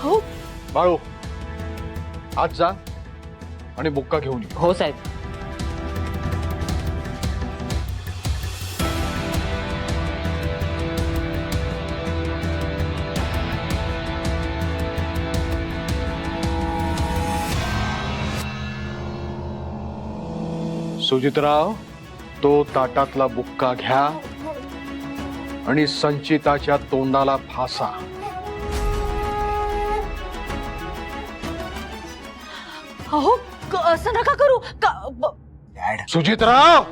हो बाळू आज जा आणि बुक्का घेऊन ये. हो साहेब. सुजितराव तो ताटातला बुक्का घ्या आणि संचिताच्या तोंडाला फासा. अहो असं नका करू सुजितराव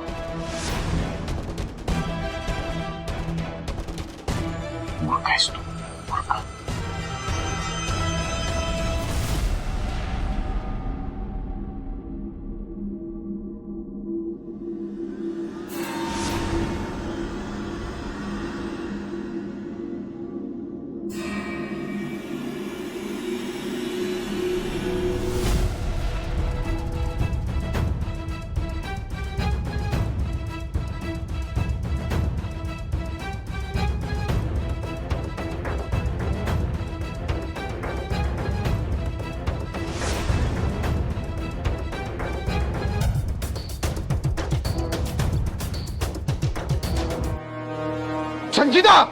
संचिता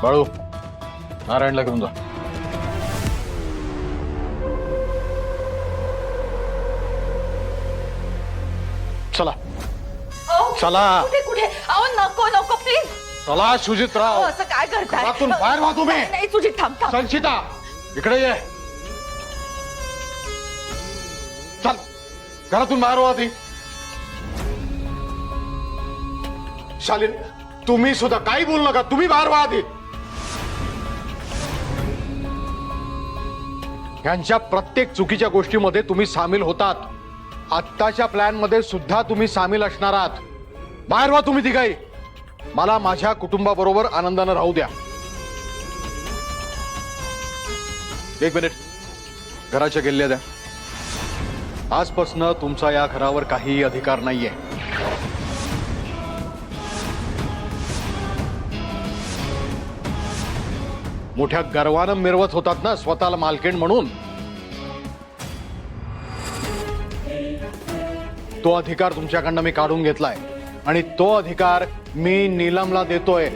बाळू नारायणला घेऊन जा. चला चला कुठे कुठे अहो नको नको प्लीज. चला सुजितराव असं काय करताय घरातून बाहेर व्हा तुम्ही. नाही सुजित थांब थांब. संचिता इकडे ये. चल घरातून बाहेर व्हा ती. शालीन तुम्ही सुद्धा काही बोलू नका. तुम्ही बाहेर व्हा आधी. यांच्या प्रत्येक चुकीच्या गोष्टीमध्ये तुम्ही सामील होतात. आत्ताच्या प्लॅन मध्ये सुद्धा तुम्ही सामील असणार आहात. बाहेर व्हा तुम्ही तिघाही. मला माझ्या कुटुंबाबरोबर आनंदाने राहू द्या. एक मिनिट घराच्या किल्ल्या द्या. आजपासून तुमचा या घरावर काहीही अधिकार नाहीये. मोठ्या गर्वानं मिरवत होतात ना स्वतःला मालकीण म्हणून. तो अधिकार तुमच्याकडनं मी काढून घेतलाय आणि तो अधिकार मी नीलमला देतोय.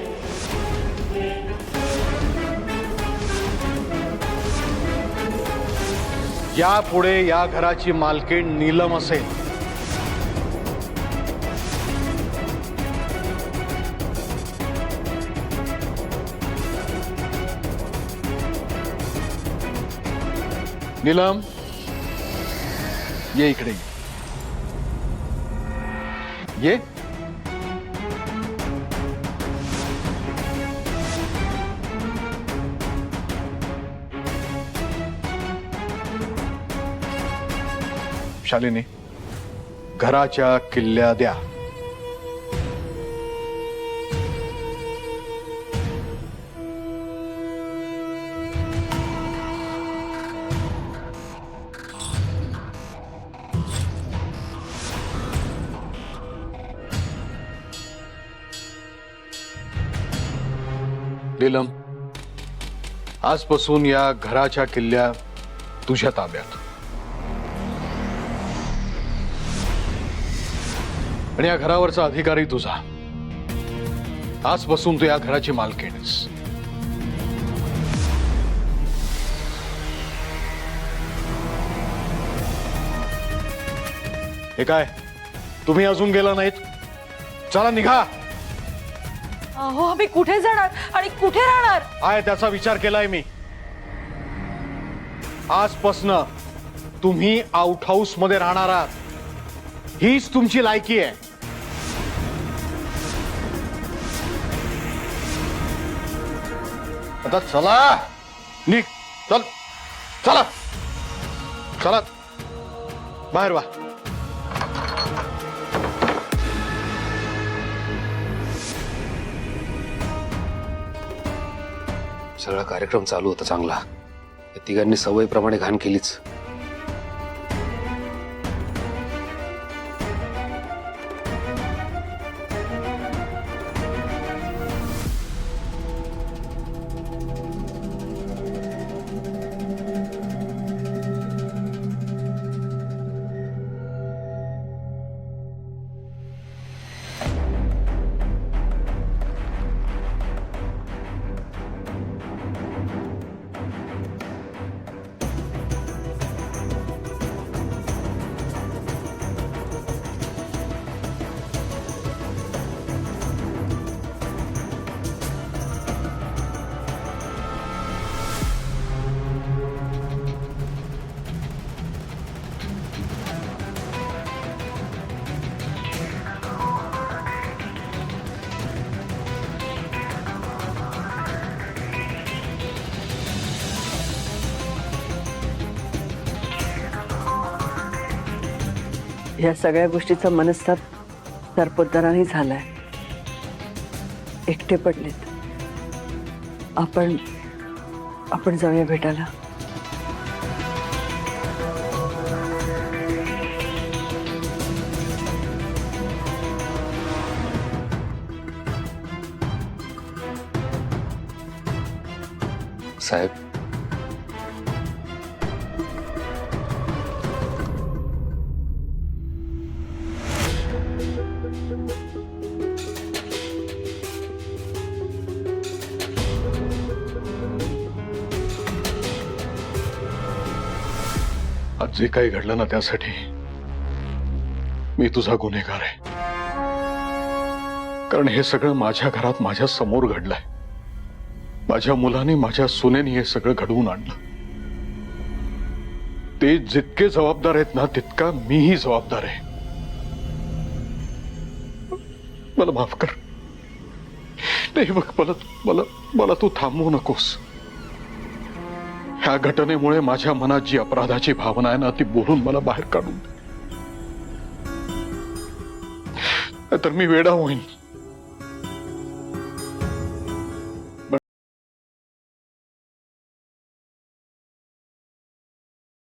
यापुढे या घराची मालकीण नीलम असेल. नीलम ये इकडे ये. शालिनी घराच्या किल्ल्या द्या. नीलम आजपासून या घराच्या किल्ल्या तुझ्या ताब्यात. आणि या घरावरचा अधिकारी तुझा. आजपासून तू या घराची मालकीणस. हे काय तुम्ही अजून गेला नाहीत? चला निघा. अहो आम्ही कुठे जाणार आणि कुठे राहणार? आहे त्याचा विचार केलाय मी. आजपासनं तुम्ही आउट हाऊस मध्ये राहणार आहात. हीच तुमची लायकी आहे. आता चला निघ. चल चला चला बाहेर वा. सगळा कार्यक्रम चालू होता चांगला. या तिघांनी सवयीप्रमाणे घाण केलीच. या सगळ्या गोष्टीचा मनस्ताप सरपोतदारांनी झालाय. एकटे पडलेत. आपण जाऊया भेटायला. साहेब, आज जे काही घडलं ना त्यासाठी मी तुझा गुन्हेगार आहे. कारण हे सगळं माझ्या घरात माझ्या समोर घडलंय. माझ्या मुलाने माझ्या सुनेने हे सगळं घडवून आणलं. ते जितके जबाबदार आहेत ना तितका मीही जबाबदार आहे. मला माफ कर. नाही बघ, मला मला मला तू थांबवू नकोस. ह्या घटनेमुळे माझ्या मनात जी अपराधाची भावना आहे ना ती बोलून मला बाहेर काढून दे. तर मी वेडा होईन.